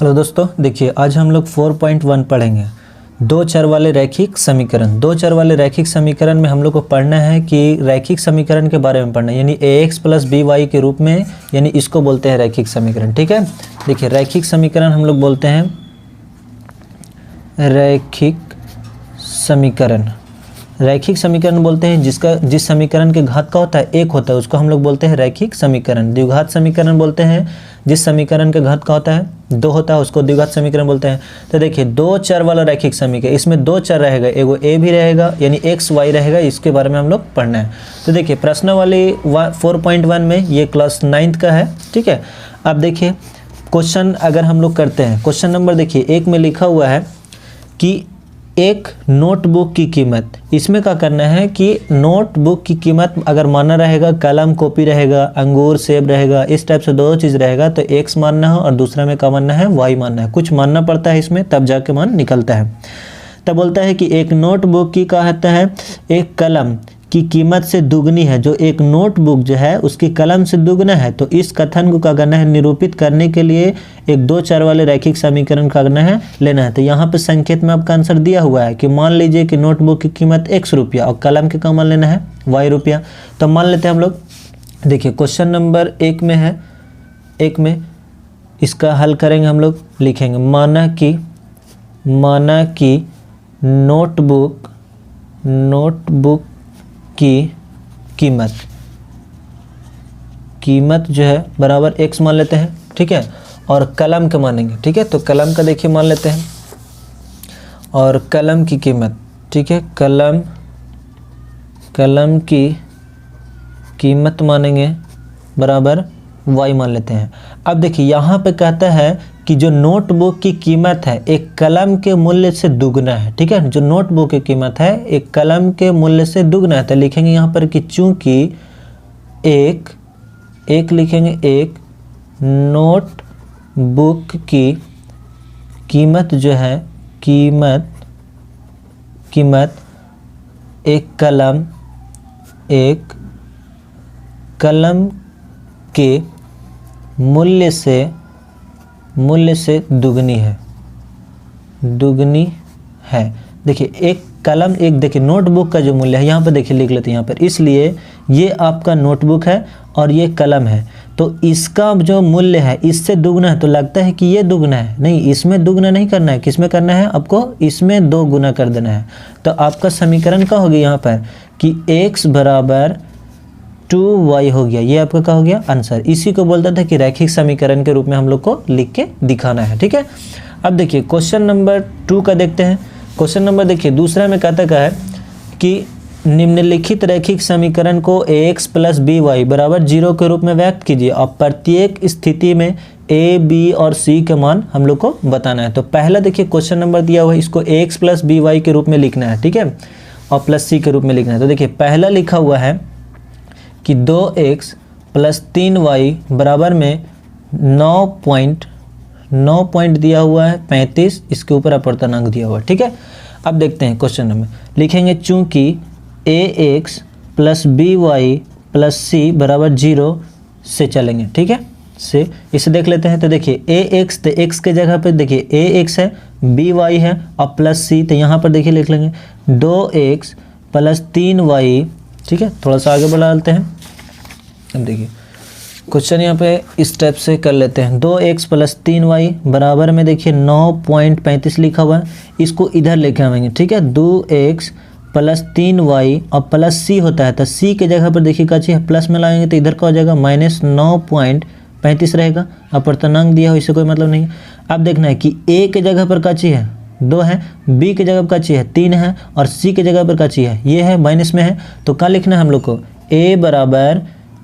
Hello दोस्तों, देखिए आज हम लोग 4.1 पढ़ेंगे। दो चर वाले रैखिक समीकरण। दो चर वाले रैखिक समीकरण में हम लोग को पढ़ना है कि रैखिक समीकरण के बारे में पढ़ना है, यानी ax प्लस by के रूप में, यानी इसको बोलते हैं रैखिक समीकरण। ठीक है, देखिए रैखिक समीकरण हम लोग बोलते हैं रैखिक समीकरण। रैखिक समीकरण बोलते हैं जिस समीकरण के घात का होता है एक होता है, उसको हम लोग बोलते हैं रैखिक समीकरण। द्विघात समीकरण बोलते हैं जिस समीकरण के घात का होता है दो होता है, उसको द्विघात समीकरण बोलते हैं। तो देखिए दो चर वाला रैखिक समीकरण, इसमें दो चर रहेगा, एगो ए भी रहेगा यानी एक्स वाई रहेगा, इसके बारे में हम लोग पढ़ना है। तो देखिए प्रश्न वाली 4.1 में ये क्लास 9th का है। ठीक है, अब देखिए क्वेश्चन अगर हम लोग करते हैं, क्वेश्चन नंबर देखिए 1 में लिखा हुआ है कि एक नोटबुक की कीमत। इसमें क्या करना है कि नोटबुक की कीमत अगर मानना रहेगा, कलम कॉपी रहेगा, अंगूर सेब रहेगा, इस टाइप से दो चीज़ रहेगा, तो एक्स मानना है और दूसरा में क्या मानना है, वाई मानना है। कुछ मानना पड़ता है इसमें, तब जाके मान निकलता है। तब बोलता है कि एक नोटबुक की क्या होता है, एक कलम की कीमत से दुगनी है। जो एक नोटबुक जो है उसकी कलम से दुगना है, तो इस कथन को क्या करना है, निरूपित करने के लिए एक दो चर वाले रैखिक समीकरण का करना है, लेना है। तो यहाँ पे संकेत में आपका आंसर दिया हुआ है कि मान लीजिए कि नोटबुक की कीमत x रुपया और कलम के का मान लेना है y रुपया। तो मान लेते हैं हम लोग। देखिए क्वेश्चन नंबर 1 में है, 1 में इसका हल करेंगे हम लोग। लिखेंगे माना कि नोटबुक की कीमत जो है बराबर x मान लेते हैं। ठीक है, और कलम का मानेंगे। ठीक है, तो कलम का देखिए मान लेते हैं, और कलम की कीमत, ठीक है, कलम की कीमत मानेंगे बराबर y मान लेते हैं। अब देखिए यहाँ पे कहता है कि जो नोटबुक की कीमत है एक कलम के मूल्य से दुगना है। ठीक है, जो नोटबुक की कीमत है एक कलम के मूल्य से दुगना है। तो लिखेंगे यहाँ पर कि चूंकि एक लिखेंगे, एक नोटबुक की कीमत जो है, कीमत एक कलम के मूल्य से दुगनी है। देखिए एक कलम, एक देखिए नोटबुक का जो मूल्य है यहाँ पर देखिए लिख लेते हैं यहाँ पर, इसलिए ये आपका नोटबुक है और ये कलम है, तो इसका जो मूल्य है इससे दुगना है। तो लगता है कि ये दुगना है, नहीं, इसमें दुगना नहीं करना है, किसमें करना है, आपको इसमें 2 गुना कर देना है। तो आपका समीकरण क्या हो गया यहाँ पर कि x बराबर 2y हो गया। ये आपका क्या हो गया, आंसर। इसी को बोलता था कि रैखिक समीकरण के रूप में हम लोग को लिख के दिखाना है। ठीक है, अब देखिए क्वेश्चन नंबर 2 का देखते हैं। क्वेश्चन नंबर देखिए दूसरा में कहता क्या है कि निम्नलिखित रैखिक समीकरण को ax प्लस by बराबर 0 के रूप में व्यक्त कीजिए और प्रत्येक स्थिति में a, b और c के मान हम लोग को बताना है। तो पहला देखिए क्वेश्चन नंबर दिया हुआ है, इसको ax प्लस by के रूप में लिखना है। ठीक है, और प्लस c के रूप में लिखना है। तो देखिए पहला लिखा हुआ है कि 2x प्लस 3y बराबर में 9 पॉइंट दिया हुआ है 35, इसके ऊपर अपर्तनांक दिया हुआ है। ठीक है, अब देखते हैं क्वेश्चन नंबर। लिखेंगे चूंकि ax plus by plus c बराबर 0 से चलेंगे। ठीक है, से इसे देख लेते हैं। तो देखिए ax, तो x के जगह पे देखिए ax है, by है और प्लस c, तो यहाँ पर देखिए लिख लेंगे 2x प्लस 3y। ठीक है, थोड़ा सा आगे बढ़ा लेते हैं। अब देखिए क्वेश्चन यहाँ पे इस टाइप से कर लेते हैं, 2x प्लस 3y बराबर में देखिए 9.35 लिखा हुआ है, इसको इधर लेके आएंगे। ठीक है, 2x प्लस 3y और प्लस c होता है, तो c के जगह पर देखिए क्या चीज़ है, प्लस में लाएंगे तो इधर का हो जाएगा माइनस 9.35 रहेगा। अपर्तनांक दिया हो इससे कोई मतलब नहीं। अब देखना है कि a के जगह पर क्या चीज़ है, 2 है, b के जगह पर क्या चीज़ है, 3 है, और c के जगह पर क्या चीज़ है, ये है, माइनस में है। तो क्या लिखना है हम लोग को, a बराबर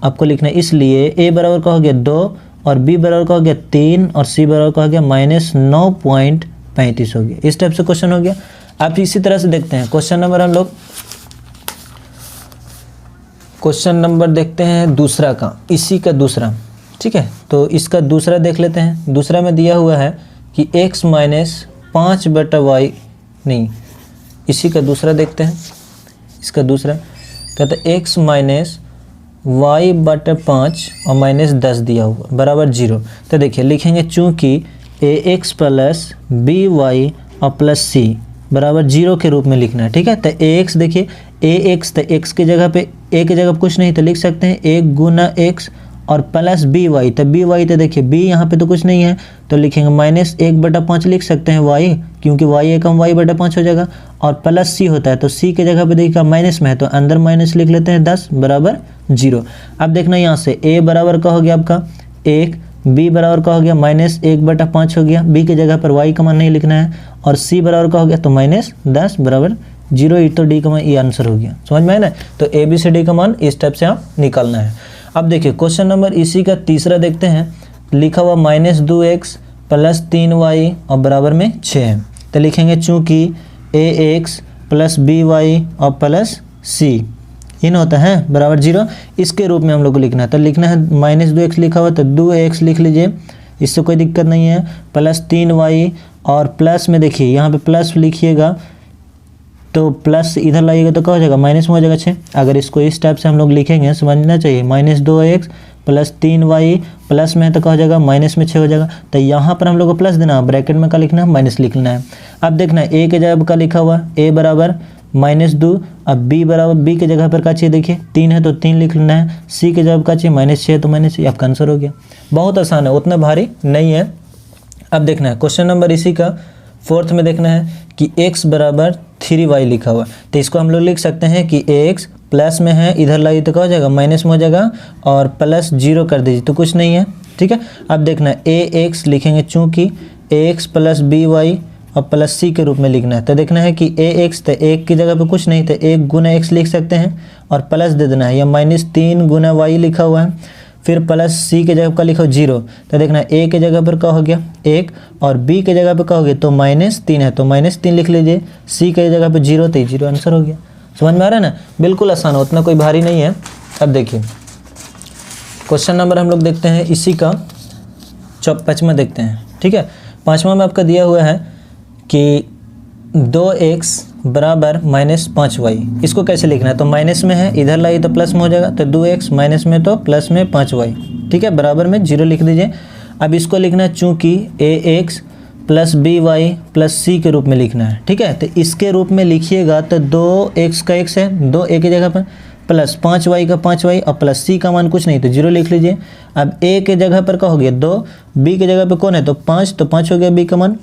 आपको लिखना है, इसलिए a बराबर का हो गया 2 और b बराबर का हो गया 3 और c बराबर का हो गया माइनस 9.35 हो गया। इस टाइप से क्वेश्चन हो गया। आप इसी तरह से देखते हैं क्वेश्चन नंबर, हम लोग क्वेश्चन नंबर देखते हैं दूसरा का, इसी का दूसरा। ठीक है, तो इसका दूसरा देख लेते हैं। दूसरा में दिया हुआ है कि x माइनस 5/y, नहीं, इसी का दूसरा देखते हैं। इसका दूसरा कहते हैं x माइनस y/5 और -10 दिया हुआ बराबर 0। तो देखिए लिखेंगे चूंकि ए एक्स प्लस बी वाई और प्लस सी बराबर 0 के रूप में लिखना है। ठीक है, तो ए एक्स देखिए, ए एक्स तो एक्स की जगह पे ए की जगह पे कुछ नहीं तो लिख सकते हैं 1 गुना एक्स और प्लस बी वाई, तो बी वाई तो देखिए बी यहाँ पे तो कुछ नहीं है तो लिखेंगे -1/5 लिख सकते हैं वाई, क्योंकि वाई एकम y/5 हो जाएगा। और प्लस सी होता है तो सी के जगह पे देखिए माइनस में है तो अंदर माइनस लिख लेते हैं 10 बराबर 0। अब देखना यहाँ से a बराबर का हो गया आपका 1, b बराबर का हो गया -1/5 हो गया, b की जगह पर y का मान नहीं लिखना है, और c बराबर का हो गया तो -10 बराबर 0। ये तो d का मान ये आंसर हो गया, समझ में आया ना। तो a b c d का मान इस टाइप से आप निकालना है। अब देखिए क्वेश्चन नंबर इसी का तीसरा देखते हैं, लिखा हुआ -2x प्लस 3y और बराबर में 6 है, तो लिखेंगे चूँकि ax प्लस by और प्लस c इन होता है बराबर 0, इसके रूप में हम लोग को लिखना है। तो लिखना है -2x लिखा हुआ तो 2x लिख लीजिए, इससे कोई दिक्कत नहीं है, प्लस 3y और प्लस में देखिए यहाँ पे प्लस लिखिएगा तो प्लस इधर लाइएगा तो क्या हो जाएगा माइनस में हो जाएगा 6। अगर इसको इस टाइप से हम लोग लिखेंगे समझना चाहिए, -2x प्लस 3y प्लस में है तो क्या हो जाएगा माइनस में 6 हो जाएगा। तो यहाँ पर हम लोग को प्लस देना, ब्रैकेट में क्या लिखना है माइनस लिखना है। अब देखना है a के जगह पर क्या लिखा हुआ, a बराबर -2, अब b बराबर b के जगह पर क्या चाहिए देखिए 3 है तो 3 लिख लेना है, c के जगह पर क्या चाहिए -6 तो -6, आपका आंसर हो गया। बहुत आसान है, उतना भारी नहीं है। अब देखना है क्वेश्चन नंबर इसी का फोर्थ में देखना है कि x बराबर 3y लिखा हुआ, तो इसको हम लोग लिख सकते हैं कि ax प्लस में है, इधर लाइए तो क्या हो जाएगा माइनस में हो जाएगा, और प्लस 0 कर दीजिए तो कुछ नहीं है। ठीक है, अब देखना है ax लिखेंगे चूँकि ax प्लस by और प्लस c के रूप में लिखना है। तो देखना है कि ax तो 1 की जगह पे कुछ नहीं तो 1 गुना x लिख सकते हैं और प्लस दे देना है, या -3 गुना y लिखा हुआ है, फिर प्लस c के जगह पर लिखो 0, तो देखना है a के जगह पर क्या हो गया 1 और b के जगह पर क्या हो गया तो -3 है तो -3 लिख लीजिए, c के जगह पर 0 तो 0 आंसर हो गया। समझ में आ रहा है ना, बिल्कुल आसान है, उतना कोई भारी नहीं है। अब देखिए क्वेश्चन नंबर हम लोग देखते हैं इसी का 5वां देखते हैं। ठीक है, 5वां में आपका दिया हुआ है कि 2x बराबर -5y, इसको कैसे लिखना है, तो माइनस में है इधर लाइए तो प्लस में हो जाएगा, तो 2x माइनस में तो प्लस में 5y। ठीक है, बराबर में 0 लिख दीजिए। अब इसको लिखना है चूँकि ax plus by plus c के रूप में लिखना है। ठीक है, तो इसके रूप में लिखिएगा तो 2x का x है 2 a की जगह पर, प्लस 5y का 5y और प्लस c का मान कुछ नहीं तो 0 लिख लीजिए। अब a के जगह पर क्या हो गया 2, b के जगह पर कौन है तो 5 हो गया b का मान,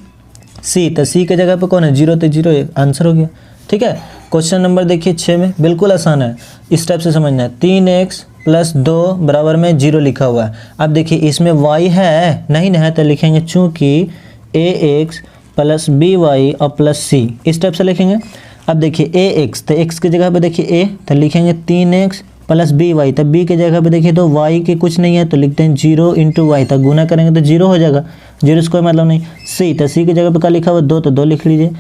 c तो c के जगह पर कौन है 0 तो 0 आंसर हो गया। ठीक है, क्वेश्चन नंबर देखिए 6 में बिल्कुल आसान है, इस टाइप से समझना है। 3x प्लस 2 बराबर में 0 लिखा हुआ है। अब देखिए इसमें y है नहीं है तो लिखेंगे चूँकि ax प्लस by और प्लस c, इस टाइप से लिखेंगे। अब देखिए ax तो x की जगह पे देखिए a तो लिखेंगे 3x प्लस by, तो b की जगह पे देखिए तो y के कुछ नहीं है तो लिखते हैं 0 × y, तो गुना करेंगे तो 0 हो जाएगा, 0 से कोई मतलब नहीं। c तो c की जगह पे क्या लिखा हुआ 2 तो 2 लिख लीजिए।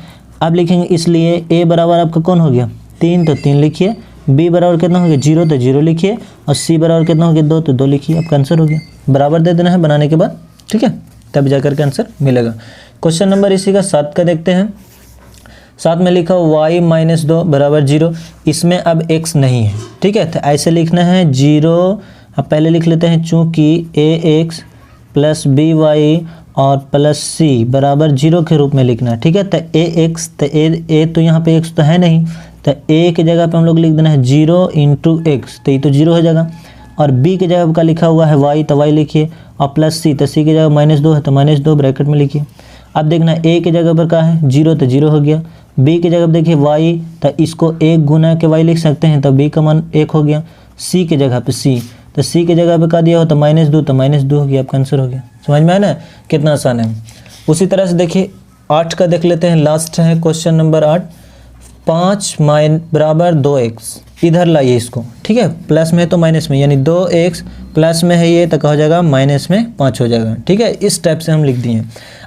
अब लिखेंगे इसलिए a बराबर आपका कौन हो गया 3 तो 3 लिखिए, b बराबर कितना हो गया 0 तो 0 लिखिए, और c बराबर कितना हो गया 2 तो 2 लिखिए, आपका आंसर हो गया। बराबर दे देना है बनाने के बाद, ठीक है, तब जाकर के आंसर मिलेगा। क्वेश्चन नंबर इसी का 7 का देखते हैं। 7 में लिखा y -2 बराबर 0, इसमें अब x नहीं है। ठीक है, तो ऐसे लिखना है 0, अब पहले लिख लेते हैं चूँकि ax प्लस by और प्लस c बराबर 0 के रूप में लिखना है। ठीक है, तो ax तो a तो यहाँ पे x तो है नहीं, तो a की जगह पे हम लोग लिख देना है 0 × x, तो ये तो 0 हो जाएगा, और b की जगह का लिखा हुआ है y तो y लिखिए, और प्लस c तो c की जगह -2 है तो -2 ब्रैकेट में लिखिए। अब देखना a की जगह पर क्या है 0 तो 0 हो गया, b की जगह पर देखिए y तो इसको 1 गुना के y लिख सकते हैं तो b का मान 1 हो गया, c की जगह पे c तो c की जगह पे क्या दिया हो तो -2 तो -2 हो गया, आपका आंसर हो गया। समझ में आया ना कितना आसान है। उसी तरह से देखिए 8 का देख लेते हैं, लास्ट है क्वेश्चन नंबर 8। 5 बराबर 2x, इधर लाइए इसको, ठीक है, प्लस में तो माइनस में, यानी 2x प्लस में है ये तो क्या हो जाएगा माइनस में 5 हो जाएगा। ठीक है, इस टाइप से हम लिख दिए।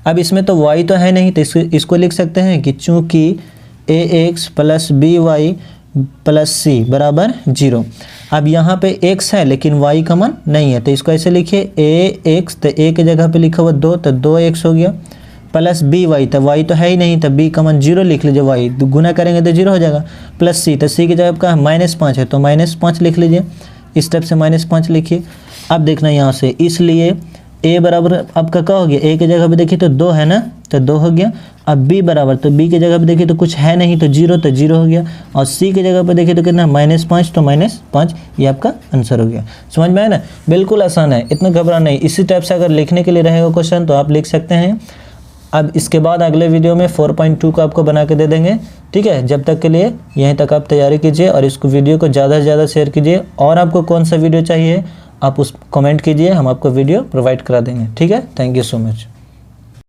अब इसमें तो y तो है नहीं तो इसको लिख सकते हैं कि चूँकि ax plus by plus c बराबर 0। अब यहाँ पे x है लेकिन y का मान नहीं है तो इसको ऐसे लिखिए ax तो a की जगह पे लिखा हुआ 2 तो 2x हो गया, प्लस by तो y तो है ही नहीं तो b का मान 0 लिख लीजिए, y गुना करेंगे तो 0 हो जाएगा, प्लस c तो c की जगह का -5 है तो -5 लिख लीजिए, इस टाइप से -5 लिखिए। अब देखना यहाँ से इसलिए ए बराबर आपका क्या हो गया, ए की जगह पे देखिए तो 2 है ना, तो 2 हो गया। अब बी बराबर, तो बी की जगह पे देखिए तो कुछ है नहीं तो 0, तो 0 हो गया। और सी की जगह पे देखिए तो कितना -5, तो -5, ये आपका आंसर हो गया। समझ में आया ना, बिल्कुल आसान है, इतना घबरा नहीं। इसी टाइप से अगर लिखने के लिए रहेगा क्वेश्चन तो आप लिख सकते हैं। अब इसके बाद अगले वीडियो में 4.2 को आपको बना के दे देंगे, ठीक है। जब तक के लिए यहीं तक आप तैयारी कीजिए और इसको वीडियो को ज़्यादा से ज़्यादा शेयर कीजिए। और आपको कौन सा वीडियो चाहिए आप उस कमेंट कीजिए, हम आपको वीडियो प्रोवाइड करा देंगे, ठीक है। Thank you so much.